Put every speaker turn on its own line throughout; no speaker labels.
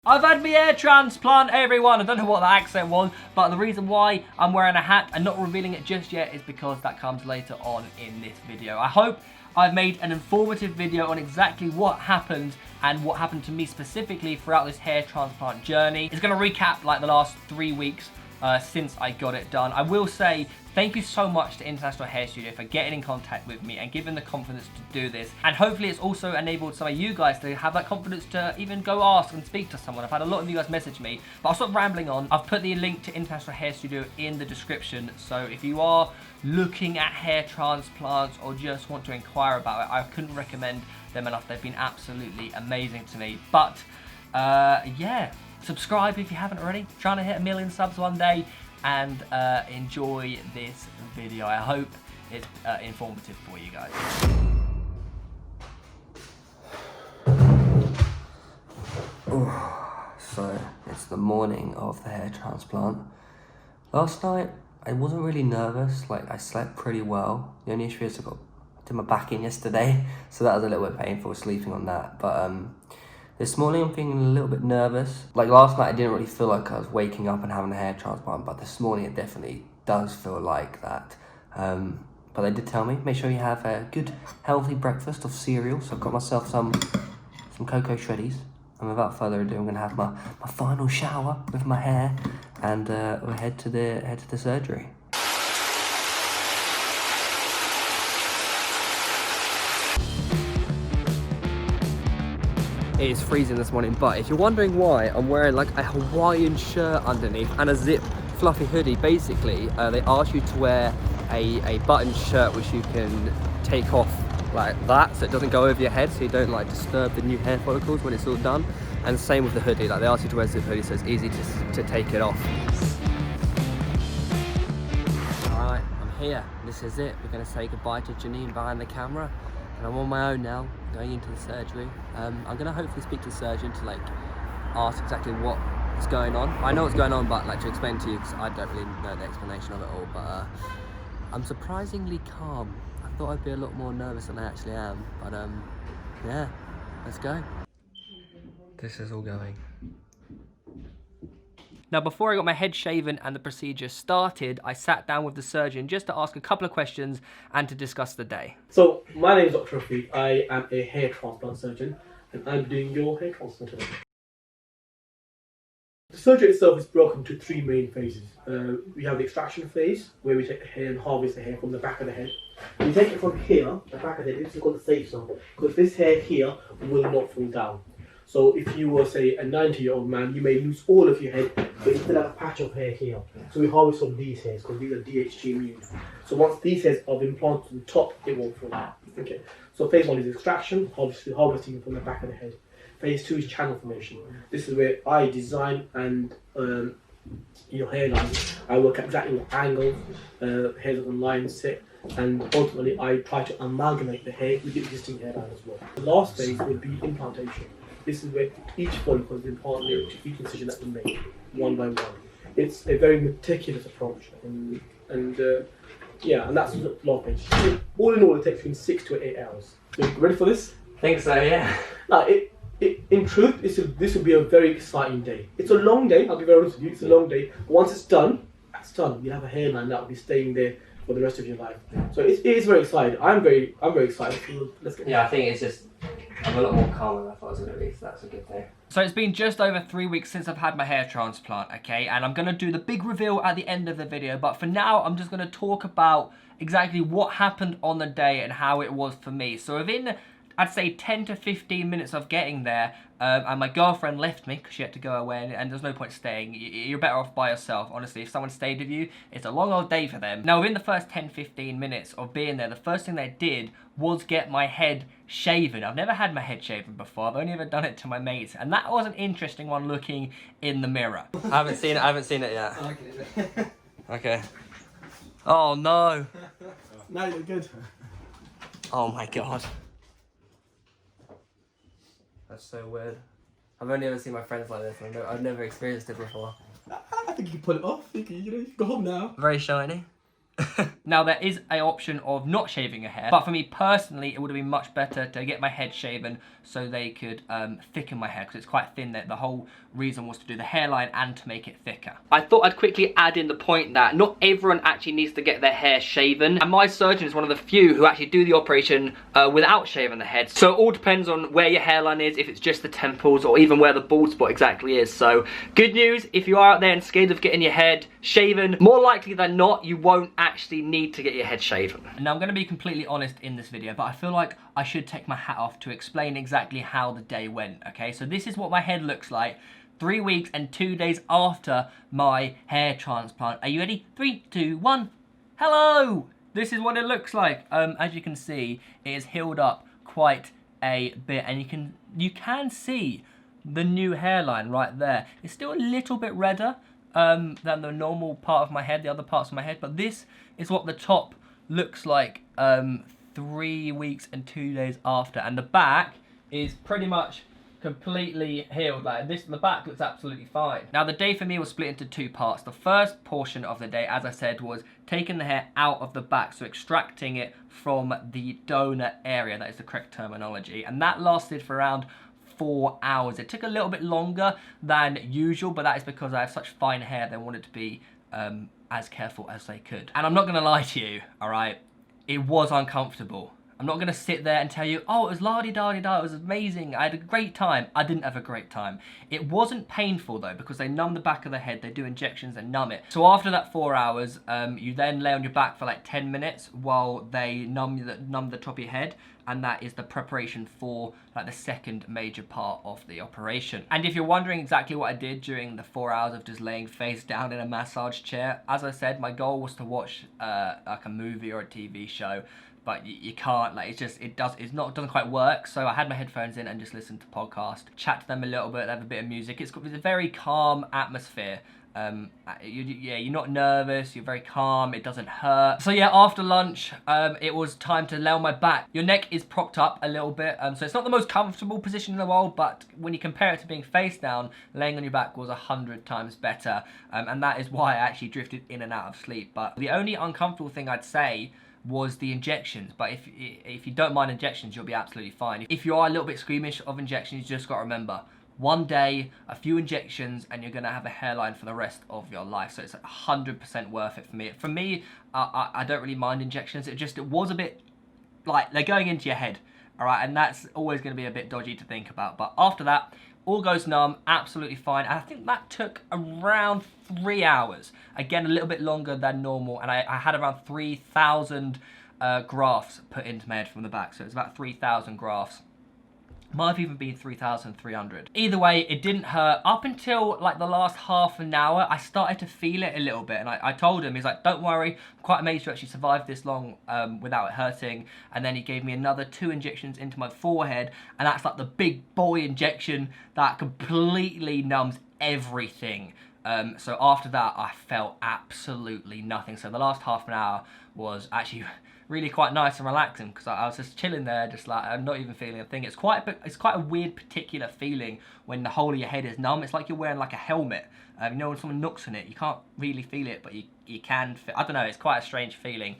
I've had my hair transplant, everyone. I don't know what that accent was, but the reason why I'm wearing a hat and not revealing it just yet is because that comes later on in this video. I hope I've made an informative video on exactly what happened and what happened to me specifically throughout this hair transplant journey. It's going to recap like the last 3 weeks since I got it done. I will say thank you so much to International Hair Studio for getting in contact with me and giving the confidence to do this. And hopefully it's also enabled some of you guys to have that confidence to even go ask and speak to someone. I've had a lot of you guys message me, but I'll stop rambling on. I've put the link to International Hair Studio in the description. So if you are looking at hair transplants or just want to inquire about it, I couldn't recommend them enough. They've been absolutely amazing to me. But yeah, subscribe if you haven't already. Trying to hit 1 million subs one day. And enjoy this video. I hope it's informative for you guys. So it's the morning of the hair transplant. Last night I wasn't really nervous. Like, I slept pretty well. The only issue is I did my back in yesterday, so that was a little bit painful sleeping on that. But this morning I'm feeling a little bit nervous. Like last night I didn't really feel like I was waking up and having a hair transplant, but this morning it definitely does feel like that. But they did tell me, make sure you have a good healthy breakfast of cereal. So I've got myself some cocoa shreddies. And without further ado, I'm gonna have my final shower with my hair, and we'll head to the surgery. It is freezing this morning, but if you're wondering why I'm wearing like a Hawaiian shirt underneath and a zip fluffy hoodie, basically they ask you to wear a button shirt which you can take off like that so it doesn't go over your head, so you don't like disturb the new hair follicles when it's all done. And same with the hoodie, like they ask you to wear a zip hoodie so it's easy to take it off. Alright, I'm here. This is it. We're going to say goodbye to Janine behind the camera. And I'm on my own now, going into the surgery. I'm going to hopefully speak to the surgeon to like ask exactly what's going on. I know what's going on, but like to explain to you, because I don't really know the explanation of it all. But I'm surprisingly calm. I thought I'd be a lot more nervous than I actually am. But yeah, let's go. This is all going. Now, before I got my head shaven and the procedure started, I sat down with the surgeon just to ask a couple of questions and to discuss the day.
So, my name is Dr. Rafiq. I am a hair transplant surgeon, and I'm doing your hair transplant today. The surgery itself is broken into 3 main phases. We have the extraction phase, where we take the hair and harvest the hair from the back of the head. We take it from here, the back of the head. This is called the safe zone, because this hair here will not fall down. So if you were, say, a 90-year-old man, you may lose all of your head, but you still have a patch of hair here. So we harvest from these hairs, because these are DHT immune. So once these hairs are implanted to the top, it won't fall out. Okay. So phase 1 is extraction, harvesting from the back of the head. Phase 2 is channel formation. This is where I design and your hairline. I work at exactly what angles hairs on lines sit, and ultimately I try to amalgamate the hair with the existing hairline as well. The last phase would be implantation. This is where each follicle is implanted to each incision that we make, one by one. It's a very meticulous approach, and that's a lot of pages. All in all, it takes between 6 to 8 hours. So you ready for this?
I think so, yeah.
Now, in truth, this will be a very exciting day. It's a long day, I'll be very honest with you, it's a long day. But once it's done, you have a hairline that will be staying there for the rest of your life. So it is very exciting. I'm very excited. Let's get
I think it's just, I'm a lot more calm than I thought I was going to be, so that's a good thing. So it's been just over 3 weeks since I've had my hair transplant, okay? And I'm going to do the big reveal at the end of the video, but for now, I'm just going to talk about exactly what happened on the day and how it was for me. So within, I'd say 10 to 15 minutes of getting there, and my girlfriend left me because she had to go away, and there's no point staying. You're better off by yourself, honestly. If someone stayed with you, it's a long old day for them. Now, within the first 10-15 minutes of being there, the first thing they did was get my head shaven. I've never had my head shaven before. I've only ever done it to my mates, and that was an interesting one looking in the mirror. I haven't seen it yet. Okay. Oh no.
Now you're good.
Oh my god. That's so weird. I've only ever seen my friends like this. I've never experienced it before.
I think you can pull it off. You can go home now.
Very shiny. Now, there is an option of not shaving your hair, but for me personally, it would have been much better to get my head shaven so they could thicken my hair, because it's quite thin there. The whole reason was to do the hairline and to make it thicker. I thought I'd quickly add in the point that not everyone actually needs to get their hair shaven, and my surgeon is one of the few who actually do the operation without shaving the head. So it all depends on where your hairline is, if it's just the temples, or even where the bald spot exactly is. So good news, if you are out there and scared of getting your head shaven, more likely than not, you won't actually need to get your head shaven. Now, I'm going to be completely honest in this video, but I feel like I should take my hat off to explain exactly how the day went, okay? So this is what my head looks like 3 weeks and 2 days after my hair transplant. Are you ready? 3, 2, 1. Hello! This is what it looks like. As you can see, it is healed up quite a bit, and you can see the new hairline right there. It's still a little bit redder than the normal part of my head, the other parts of my head, but this is what the top looks like 3 weeks and 2 days after, and the back is pretty much completely healed. Like this, the back looks absolutely fine. Now, the day for me was split into 2 parts. The first portion of the day, as I said, was taking the hair out of the back, so extracting it from the donor area. That is the correct terminology, and that lasted for around 4 hours. It took a little bit longer than usual, but that is because I have such fine hair, they wanted to be as careful as they could. And I'm not gonna lie to you, all right? It was uncomfortable. I'm not gonna sit there and tell you, oh, it was la-di-da-di-da, it was amazing, I had a great time. I didn't have a great time. It wasn't painful though, because they numb the back of the head, they do injections and numb it. So after that 4 hours, you then lay on your back for like 10 minutes while they numb the top of your head, and that is the preparation for like the second major part of the operation. And if you're wondering exactly what I did during the 4 hours of just laying face down in a massage chair, as I said, my goal was to watch like a movie or a TV show, but you can't, like, it doesn't quite work. So I had my headphones in and just listened to podcasts, chat to them a little bit, have a bit of music. It's a very calm atmosphere. You're not nervous, you're very calm, it doesn't hurt. So yeah, after lunch, it was time to lay on my back. Your neck is propped up a little bit, so it's not the most comfortable position in the world, but when you compare it to being face down, laying on your back was 100 times better, and that is why I actually drifted in and out of sleep. But the only uncomfortable thing I'd say was the injections, but if you don't mind injections, you'll be absolutely fine. If you are a little bit squeamish of injections, you just got to remember, one day, a few injections, and you're gonna have a hairline for the rest of your life. So it's 100% worth it for me. For me, I don't really mind injections. It was a bit like they're going into your head, all right, and that's always gonna be a bit dodgy to think about. But after that, all goes numb, absolutely fine. And I think that took around 3 hours. Again, a little bit longer than normal, and I had around 3,000 grafts put into my head from the back. So it's about 3,000 grafts. Might have even been 3,300. Either way, it didn't hurt. Up until like the last half an hour, I started to feel it a little bit. And I told him, he's like, don't worry, I'm quite amazed you actually survived this long without it hurting. And then he gave me another 2 injections into my forehead. And that's like the big boy injection that completely numbs everything. So after that, I felt absolutely nothing. So the last half an hour was actually really quite nice and relaxing, because I was just chilling there, just like, I'm not even feeling a thing. It's quite a weird particular feeling when the whole of your head is numb. It's like you're wearing like a helmet. You know, when someone knocks on it, you can't really feel it, but you can feel, I don't know, it's quite a strange feeling.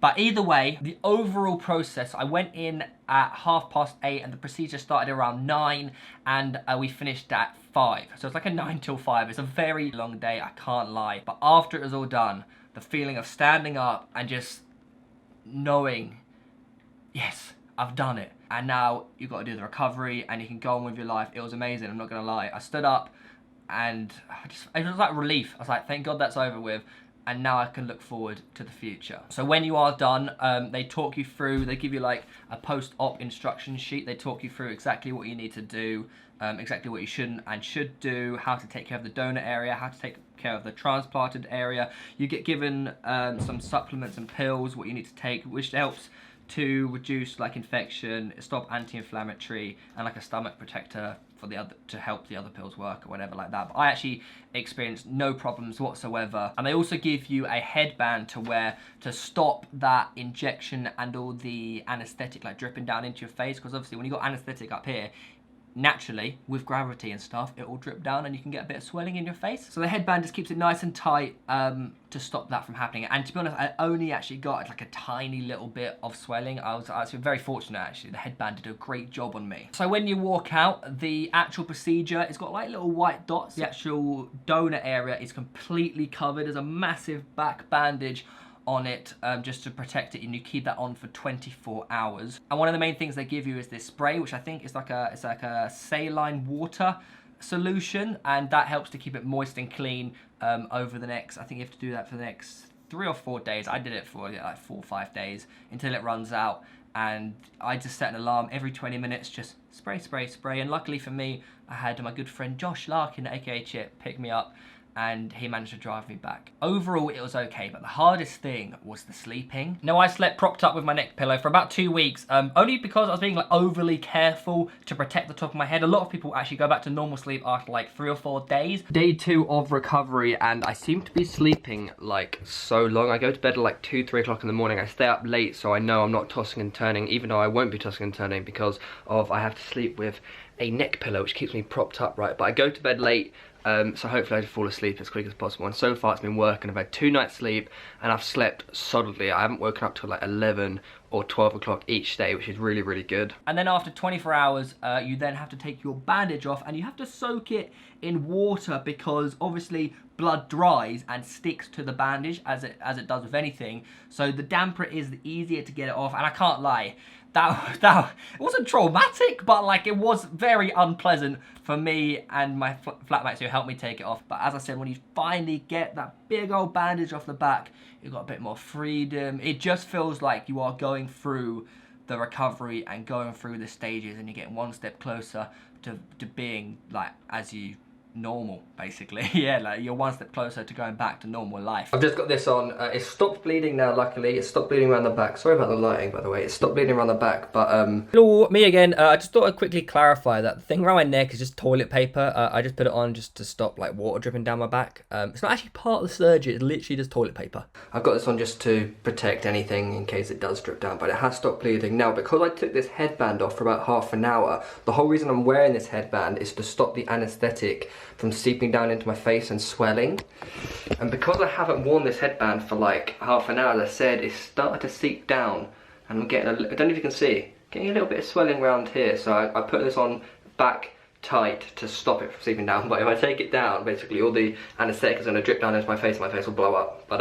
But either way, the overall process, I went in at 8:30 and the procedure started around 9, and we finished at 5. So it's like a 9 till 5. It's a very long day, I can't lie. But after it was all done, the feeling of standing up and just knowing, yes, I've done it, and now you've got to do the recovery and you can go on with your life. It was amazing, I'm not gonna lie. I stood up and it was like relief. I was like, thank God that's over with, and now I can look forward to the future. So when you are done, they talk you through, they give you like a post-op instruction sheet. They talk you through exactly what you need to do, exactly what you shouldn't and should do, how to take care of the donor area, how to take care of the transplanted area. You get given some supplements and pills, what you need to take, which helps to reduce like infection, stop anti-inflammatory, and like a stomach protector for the other, to help the other pills work or whatever like that. But I actually experienced no problems whatsoever. And they also give you a headband to wear to stop that injection and all the anesthetic like dripping down into your face, because obviously when you got anesthetic up here, naturally, with gravity and stuff, it will drip down and you can get a bit of swelling in your face. So the headband just keeps it nice and tight to stop that from happening. And to be honest, I only actually got like a tiny little bit of swelling. I was actually very fortunate, actually. The headband did a great job on me. So when you walk out, the actual procedure, it's got like little white dots. The actual donor area is completely covered. There's a massive back bandage on it just to protect it, and you keep that on for 24 hours. And one of the main things they give you is this spray, which I think is like a saline water solution, and that helps to keep it moist and clean over the next, I think you have to do that for the next 3 or 4 days. I did it for like 4 or 5 days until it runs out, and I just set an alarm every 20 minutes, just spray, spray, spray. And luckily for me, I had my good friend Josh Larkin, aka Chip, pick me up, and he managed to drive me back. Overall, it was okay, but the hardest thing was the sleeping. Now, I slept propped up with my neck pillow for about 2 weeks, only because I was being like overly careful to protect the top of my head. A lot of people actually go back to normal sleep after like 3 or 4 days. Day 2 of recovery, and I seem to be sleeping like so long. I go to bed at like 2, 3 o'clock in the morning. I stay up late, so I know I'm not tossing and turning, even though I won't be tossing and turning because of I have to sleep with a neck pillow, which keeps me propped up, right? But I go to bed late, so hopefully I fall asleep as quick as possible. And so far it's been working. I've had 2 nights sleep and I've slept solidly. I haven't woken up till like 11 or 12 o'clock each day, which is really, really good. And then after 24 hours, you then have to take your bandage off and you have to soak it in water, because obviously blood dries and sticks to the bandage as it does with anything. So the damper it is, the easier to get it off. And I can't lie, that it wasn't traumatic, but like it was very unpleasant for me and my flatmates who helped me take it off. But as I said, when you finally get that big old bandage off the back, you've got a bit more freedom. It just feels like you are going through the recovery and going through the stages, and you're getting one step closer to being like as you normal, basically. Yeah, like you're one step closer to going back to normal life. I've just got this on. It stopped bleeding now, luckily. It stopped bleeding around the back. Sorry about the lighting, by the way. It stopped bleeding around the back, but hello, me again. I just thought I'd quickly clarify that the thing around my neck is just toilet paper. I just put it on just to stop like water dripping down my back. It's not actually part of the surgery. It's literally just toilet paper. I've got this on just to protect anything in case it does drip down, but it has stopped bleeding. Now, because I took this headband off for about half an hour, the whole reason I'm wearing this headband is to stop the anesthetic from seeping down into my face and swelling. And because I haven't worn this headband for like half an hour, as I said, it's started to seep down, and I'm getting I don't know if you can see, getting a little bit of swelling around here. So I put this on back tight to stop it from seeping down, but if I take it down, basically all the anesthetic is going to drip down into my face and my face will blow up. But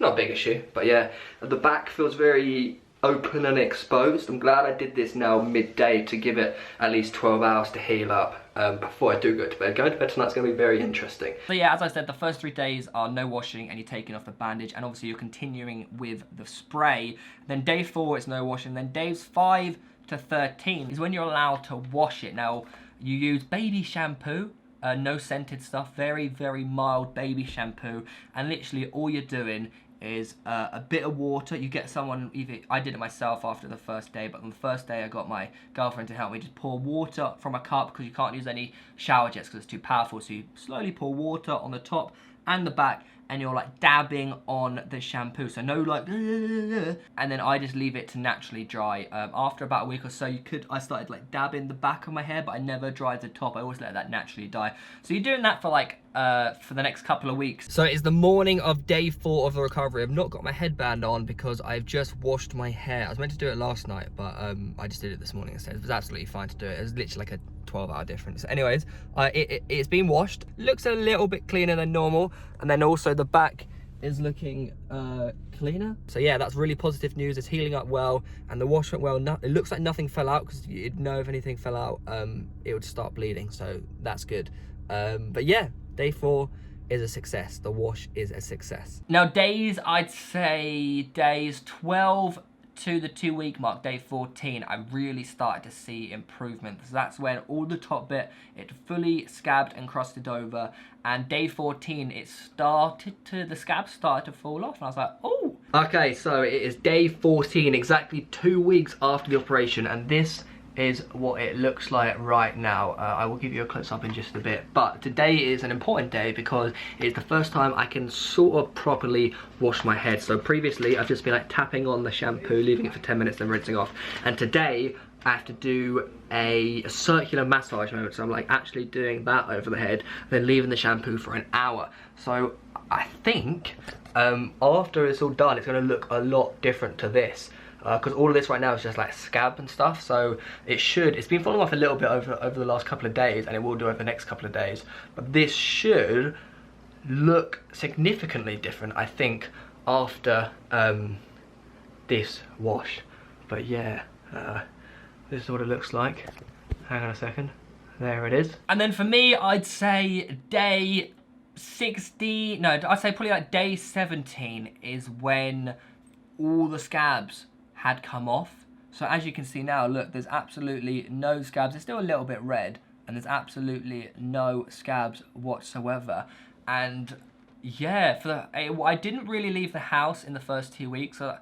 not a big issue. But yeah, the back feels very open and exposed. I'm glad I did this now midday to give it at least 12 hours to heal up before I do go to bed. Going to bed tonight's going to be very interesting. So yeah, as I said, the first 3 days are no washing and you're taking off the bandage, and obviously you're continuing with the spray. Then day 4 is no washing. Then days 5 to 13 is when you're allowed to wash it. Now, you use baby shampoo, no scented stuff, very, very mild baby shampoo, and literally all you're doing is a bit of water. You get someone, either I did it myself after the first day, but on the first day I got my girlfriend to help me just pour water from a cup, because you can't use any shower jets because it's too powerful. So you slowly pour water on the top and the back, and you're like dabbing on the shampoo, so no like, and then I just leave it to naturally dry. After about a week or so, I started like dabbing the back of my hair, but I never dried the top. I always let that naturally dry. So you're doing that for like for the next couple of weeks. So it's the morning of day 4 of the recovery. I've not got my headband on because I've just washed my hair. I was meant to do it last night, but I just did it this morning instead. It was absolutely fine to do it. It was literally like a 12-hour difference. Anyways, it's been washed. Looks a little bit cleaner than normal, and then also the back is looking cleaner. So yeah, that's really positive news. It's healing up well, and the wash went well. It looks like nothing fell out, because you'd know if anything fell out, it would start bleeding. So that's good. But yeah, day 4 is a success. The wash is a success. Now days, I'd say days 12 to the 2-week mark, day 14, I really started to see improvements. That's when all the top bit, it fully scabbed and crusted over, and day 14, the scab started to fall off, and I was like, oh. Okay, so it is day 14, exactly 2 weeks after the operation, and this is what it looks like right now. I will give you a close-up in just a bit, but today is an important day because it's the first time I can sort of properly wash my head. So previously I've just been like tapping on the shampoo, leaving it for 10 minutes and rinsing off, and today I have to do a circular massage moment, so I'm like actually doing that over the head, then leaving the shampoo for an hour. So I think after it's all done, it's going to look a lot different to this. Because all of this right now is just like scab and stuff, so it's been falling off a little bit over the last couple of days, and it will do over the next couple of days, but this should look significantly different, I think, after this wash. But yeah, this is what it looks like. Hang on a second, there it is. And then for me, I'd say day 60, no, I'd say probably like day 17 is when all the scabs had come off. So as you can see now, look, there's absolutely no scabs. It's still a little bit red, and there's absolutely no scabs whatsoever. And yeah, I didn't really leave the house in the first 2 weeks. So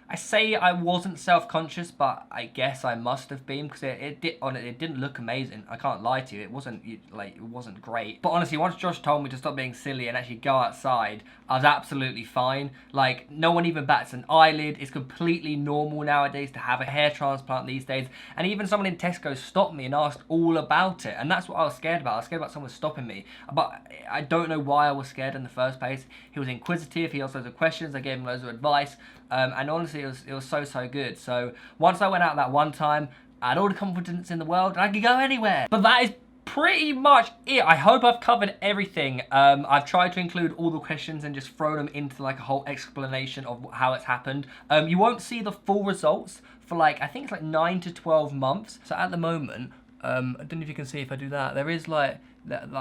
I say I wasn't self-conscious, but I guess I must have been, because it didn't look amazing. I can't lie to you, it wasn't great. But honestly, once Josh told me to stop being silly and actually go outside, I was absolutely fine. Like, no one even bats an eyelid. It's completely normal nowadays to have a hair transplant these days. And even someone in Tesco stopped me and asked all about it. And that's what I was scared about. I was scared about someone stopping me. But I don't know why I was scared in the first place. He was inquisitive, he asked loads of questions, I gave him loads of advice. And honestly, it was so good. So once I went out that one time, I had all the confidence in the world and I could go anywhere. But that is pretty much it. I hope I've covered everything. I've tried to include all the questions and just throw them into like a whole explanation of how it's happened. You won't see the full results for like, I think it's like 9 to 12 months. So at the moment, I don't know if you can see if I do that. There is like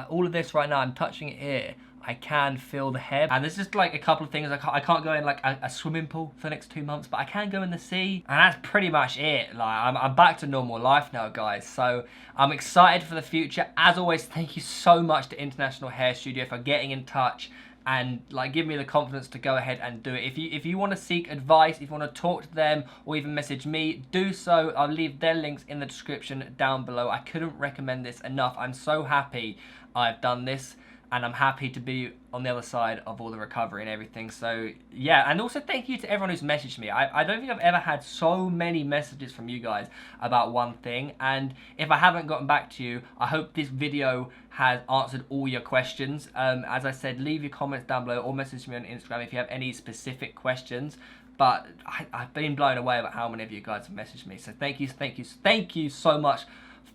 all of this right now, I'm touching it here. I can feel the hair, and there's just like a couple of things. I can't go in like a swimming pool for the next 2 months, but I can go in the sea, and that's pretty much it. Like I'm back to normal life now, guys. So I'm excited for the future. As always, thank you so much to International Hair Studio for getting in touch and like give me the confidence to go ahead and do it. If you want to seek advice, if you want to talk to them or even message me, do so. I'll leave their links in the description down below. I couldn't recommend this enough. I'm so happy I've done this, and I'm happy to be on the other side of all the recovery and everything. So yeah, and also thank you to everyone who's messaged me. I don't think I've ever had so many messages from you guys about one thing, and if I haven't gotten back to you, I hope this video has answered all your questions. As I said, leave your comments down below or message me on Instagram if you have any specific questions. But I've been blown away about how many of you guys have messaged me. So thank you so much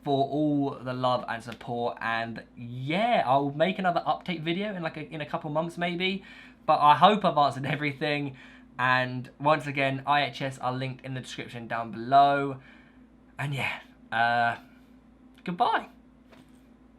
for all the love and support. And yeah, I'll make another update video in a couple months maybe, but I hope I've answered everything. And once again, IHS are linked in the description down below. And yeah, goodbye.